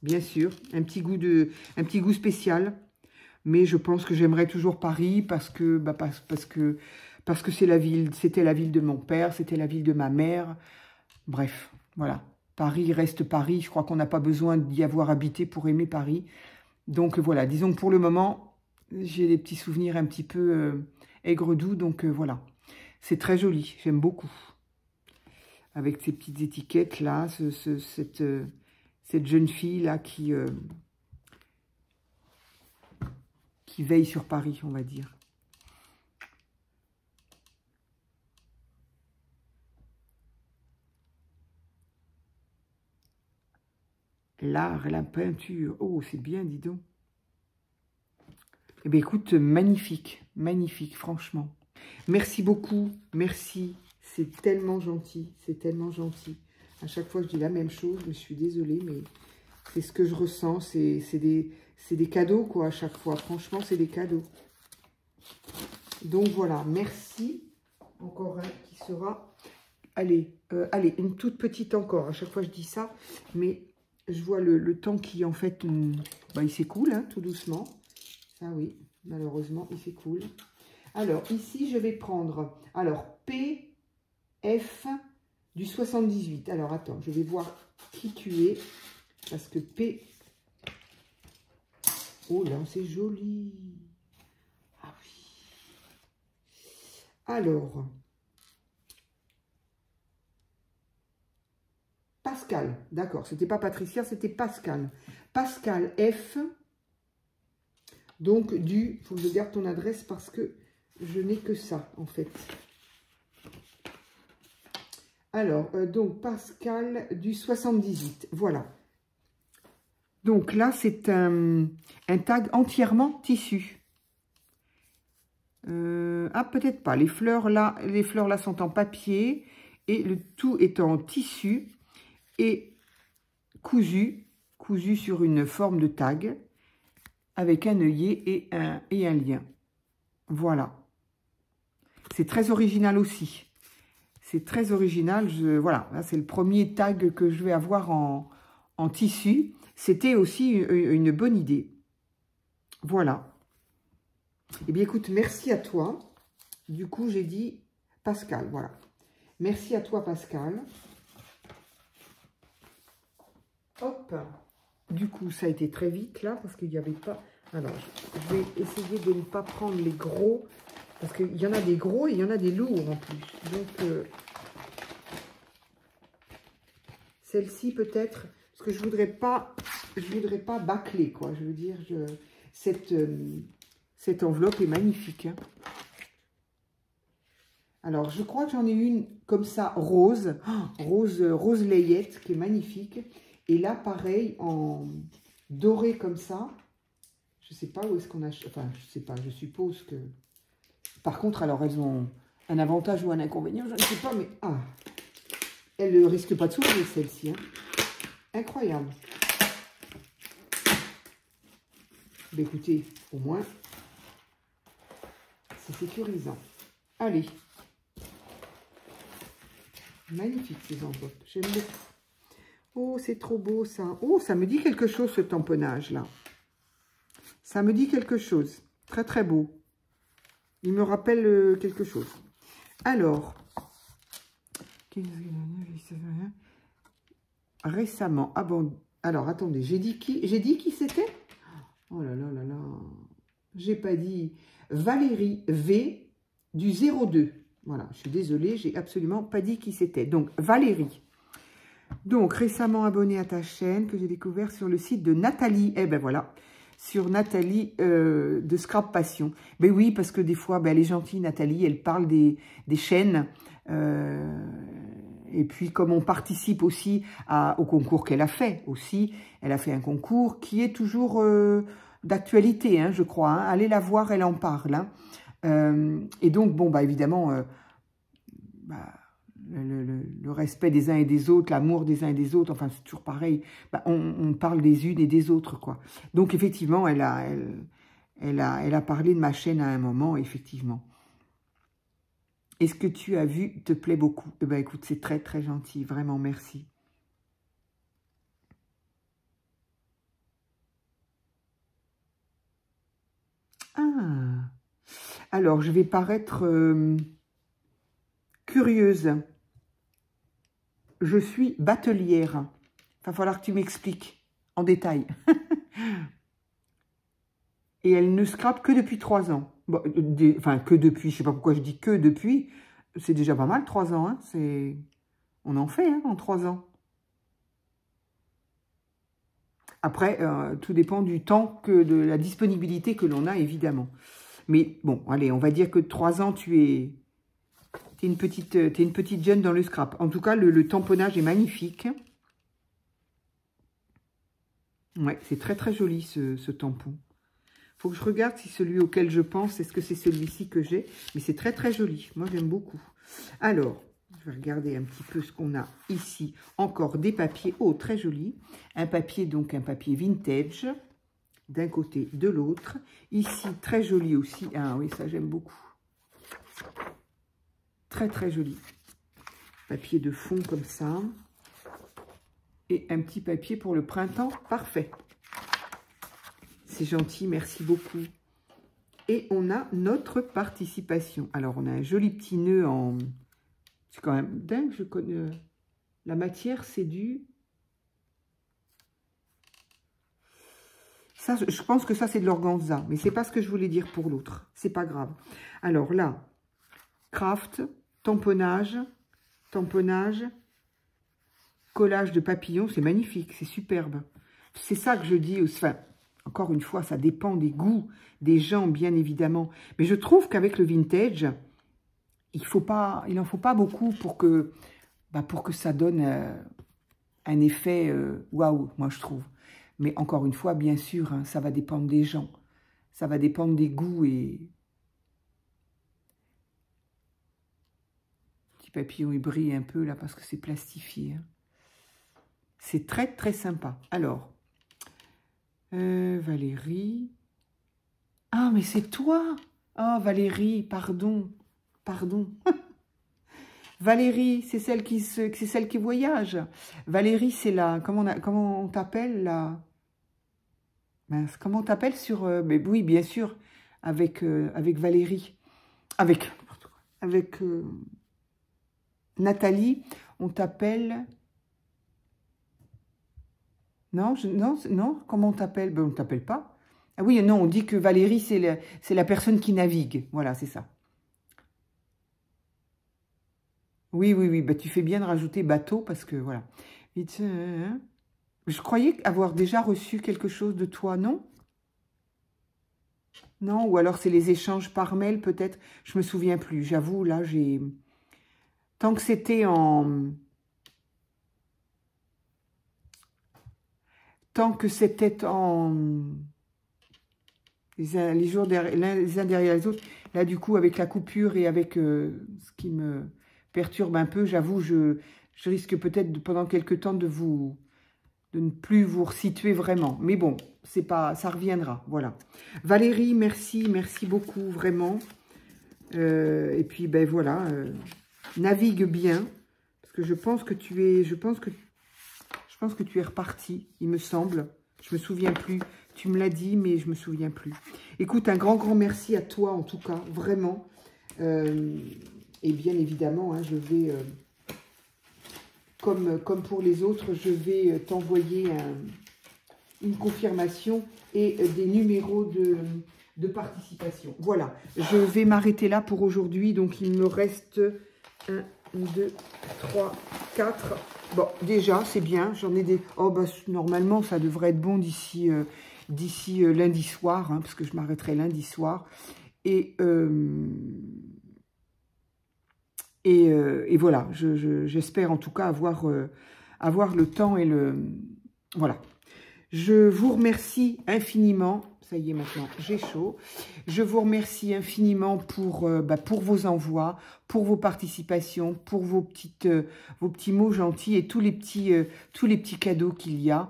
Bien sûr, un petit goût spécial. Mais je pense que j'aimerais toujours Paris parce que c'est la ville, c'était la ville de mon père, c'était la ville de ma mère. Bref, voilà. Paris reste Paris. Je crois qu'on n'a pas besoin d'y avoir habité pour aimer Paris. Donc voilà, disons que pour le moment, j'ai des petits souvenirs un petit peu aigre-doux. Donc voilà. C'est très joli, j'aime beaucoup. Avec ces petites étiquettes là, cette jeune fille là qui veille sur Paris, on va dire. L'art, la peinture, oh c'est bien, dis donc. Eh bien écoute, magnifique, magnifique, franchement. Merci beaucoup, merci, c'est tellement gentil, c'est tellement gentil. À chaque fois, je dis la même chose, je suis désolée, mais C'est ce que je ressens. C'est des cadeaux, quoi, à chaque fois. Franchement, c'est des cadeaux. Donc, voilà. Merci. Encore un qui sera... Allez, allez, une toute petite encore. À chaque fois, je dis ça. Mais je vois le temps qui, en fait, bah, il s'écoule, hein, tout doucement. Ça, oui. Malheureusement, il s'écoule. Alors, ici, je vais prendre... Alors, PF du 78. Alors, attends, je vais voir qui tu es. Parce que P... Oh là, c'est joli. Ah oui. Alors... Pascal, d'accord. C'était pas Patricia, c'était Pascal. Pascal F. Donc, il faut que je garde ton adresse parce que je n'ai que ça, en fait. Alors, donc, Pascal du 78. Voilà. Donc là, c'est un tag entièrement tissu. Ah, peut-être pas. Les fleurs là sont en papier et le tout est en tissu et cousu sur une forme de tag avec un œillet et un lien. Voilà. C'est très original aussi. C'est très original. Voilà, là, c'est le premier tag que je vais avoir en tissu. C'était aussi une bonne idée. Voilà. Eh bien, écoute, merci à toi. Du coup, j'ai dit Pascal, voilà. Merci à toi, Pascal. Hop. Du coup, ça a été très vite, là, parce qu'il n'y avait pas... Alors, je vais essayer de ne pas prendre les gros, parce qu'il y en a des gros et il y en a des lourds, en plus. Donc, celle-ci, peut-être, parce que je voudrais pas bâcler, quoi. Je veux dire, cette enveloppe est magnifique, hein. Alors, je crois que j'en ai une comme ça, rose layette, qui est magnifique. Et là, pareil, en doré comme ça. Je ne sais pas où est-ce qu'on achète. Enfin, je ne sais pas, je suppose que... Par contre, alors, elles ont un avantage ou un inconvénient, je ne sais pas, mais... Ah, elles ne risquent pas de s'ouvrir, celle-ci, hein. Incroyable. Ben, écoutez, au moins, c'est sécurisant. Allez. Magnifique, ces enveloppes. J'aime beaucoup. Oh, c'est trop beau, ça. Oh, ça me dit quelque chose, ce tamponnage-là. Ça me dit quelque chose. Très, très beau. Il me rappelle quelque chose. Alors, récemment, ah bon, alors, attendez, j'ai dit qui c'était? Oh là là là là. J'ai pas dit. Valérie V du 02. Voilà, je suis désolée, j'ai absolument pas dit qui c'était. Donc, Valérie. Donc, récemment abonnée à ta chaîne, que j'ai découvert sur le site de Nathalie. Eh ben voilà, sur Nathalie de Scrap Passion. Ben oui, parce que des fois, ben, elle est gentille, Nathalie, elle parle des chaînes. Et puis, comme on participe aussi au concours qu'elle a fait aussi, elle a fait un concours qui est toujours d'actualité, hein, je crois. Hein. Allez la voir, elle en parle. Hein. Et donc, bon, bah évidemment... le respect des uns et des autres, l'amour des uns et des autres, enfin c'est toujours pareil, bah, on parle des unes et des autres, quoi. Donc effectivement, elle a parlé de ma chaîne à un moment, effectivement. Et ce que tu as vu te plaît beaucoup. Eh ben écoute, c'est très très gentil, vraiment merci. Ah, alors je vais paraître curieuse. Je suis batelière. Il va falloir que tu m'expliques en détail. Et elle ne scrape que depuis 3 ans. Bon, enfin, que depuis, je ne sais pas pourquoi je dis que depuis. C'est déjà pas mal, 3 ans. Hein, on en fait hein, en 3 ans. Après, tout dépend du temps, de la disponibilité que l'on a, évidemment. Mais bon, allez, on va dire que 3 ans, tu es une petite jeune dans le scrap. En tout cas, le tamponnage est magnifique. Ouais, c'est très très joli ce tampon. Faut que je regarde si celui auquel je pense, est-ce que c'est celui-ci que j'ai. Mais c'est très très joli. Moi, j'aime beaucoup. Alors, Je vais regarder un petit peu ce qu'on a ici. Encore des papiers. Oh, très joli. Un papier, donc un papier vintage. D'un côté, de l'autre. Ici, très joli aussi. Ah oui, ça j'aime beaucoup. Très, très joli. Papier de fond comme ça. Et un petit papier pour le printemps. Parfait. C'est gentil, merci beaucoup. Et on a notre participation. Alors, on a un joli petit nœud en... C'est quand même dingue, je connais... La matière, c'est du... Ça, je pense que ça, c'est de l'organza. Mais c'est pas ce que je voulais dire pour l'autre. C'est pas grave. Alors là, craft, tamponnage, collage de papillons. C'est magnifique, c'est superbe. C'est ça que je dis. Enfin, encore une fois, ça dépend des goûts des gens, bien évidemment. Mais je trouve qu'avec le vintage, il n'en faut pas beaucoup pour que ça donne un effet waouh, moi je trouve. Mais encore une fois, bien sûr, hein, ça va dépendre des gens. Ça va dépendre des goûts et... Petit papillon, il brille un peu là parce que c'est plastifié. Hein. C'est très, très sympa. Alors, Valérie... Ah, mais c'est toi! Oh, Valérie, pardon. Valérie, c'est celle qui voyage. Valérie, c'est la... Comment on t'appelle là? Mince, comment on t'appelle sur... mais oui, bien sûr, avec Valérie. Avec Nathalie, on t'appelle... Non, comment on t'appelle? Ben, on ne t'appelle pas. Ah oui, non, on dit que Valérie, c'est la personne qui navigue. Voilà, c'est ça. Oui, bah, tu fais bien de rajouter bateau parce que, voilà. Je croyais avoir déjà reçu quelque chose de toi, non? Non, ou alors c'est les échanges par mail, peut-être. Je me souviens plus. J'avoue, là, j'ai... Tant que c'était en... les jours les uns derrière les autres, là, du coup, avec la coupure et avec ce qui me perturbe un peu, j'avoue, je risque peut-être pendant quelques temps de ne plus vous resituer vraiment. Mais bon, c'est pas, ça reviendra, voilà. Valérie, merci beaucoup, vraiment. Et puis, ben voilà, navigue bien, parce que je pense que tu es reparti, il me semble. Je me souviens plus. Tu me l'as dit, mais je me souviens plus. Écoute, un grand merci à toi, en tout cas, vraiment. Et bien évidemment, hein, je vais, comme pour les autres, je vais t'envoyer une confirmation et des numéros de participation. Voilà, je vais m'arrêter là pour aujourd'hui. Donc, il me reste 1, 2, 3, 4... Bon, déjà, c'est bien. J'en ai des... Oh, bah, normalement, ça devrait être bon d'ici lundi soir, hein, parce que je m'arrêterai lundi soir. Et voilà, j'espère en tout cas avoir le temps et le... Voilà. Je vous remercie infiniment. Ça y est, maintenant, j'ai chaud. Je vous remercie infiniment pour vos envois, pour vos participations, pour vos petits mots gentils et tous les petits cadeaux qu'il y a.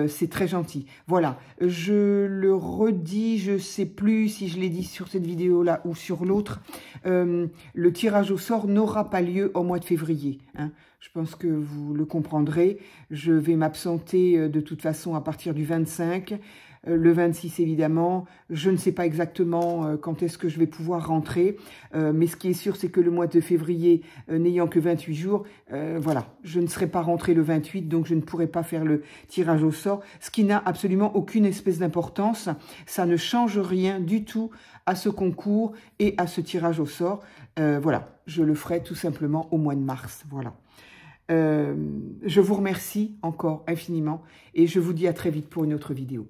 C'est très gentil. Voilà, je le redis, je ne sais plus si je l'ai dit sur cette vidéo-là ou sur l'autre. Le tirage au sort n'aura pas lieu au mois de février. Hein. Je pense que vous le comprendrez. Je vais m'absenter de toute façon à partir du 25. Le 26, évidemment. Je ne sais pas exactement quand est-ce que je vais pouvoir rentrer. Mais ce qui est sûr, c'est que le mois de février, n'ayant que 28 jours, voilà, je ne serai pas rentrée le 28, donc je ne pourrai pas faire le tirage au sort. Ce qui n'a absolument aucune espèce d'importance. Ça ne change rien du tout à ce concours et à ce tirage au sort. Voilà, je le ferai tout simplement au mois de mars. Voilà. Je vous remercie encore infiniment et je vous dis à très vite pour une autre vidéo.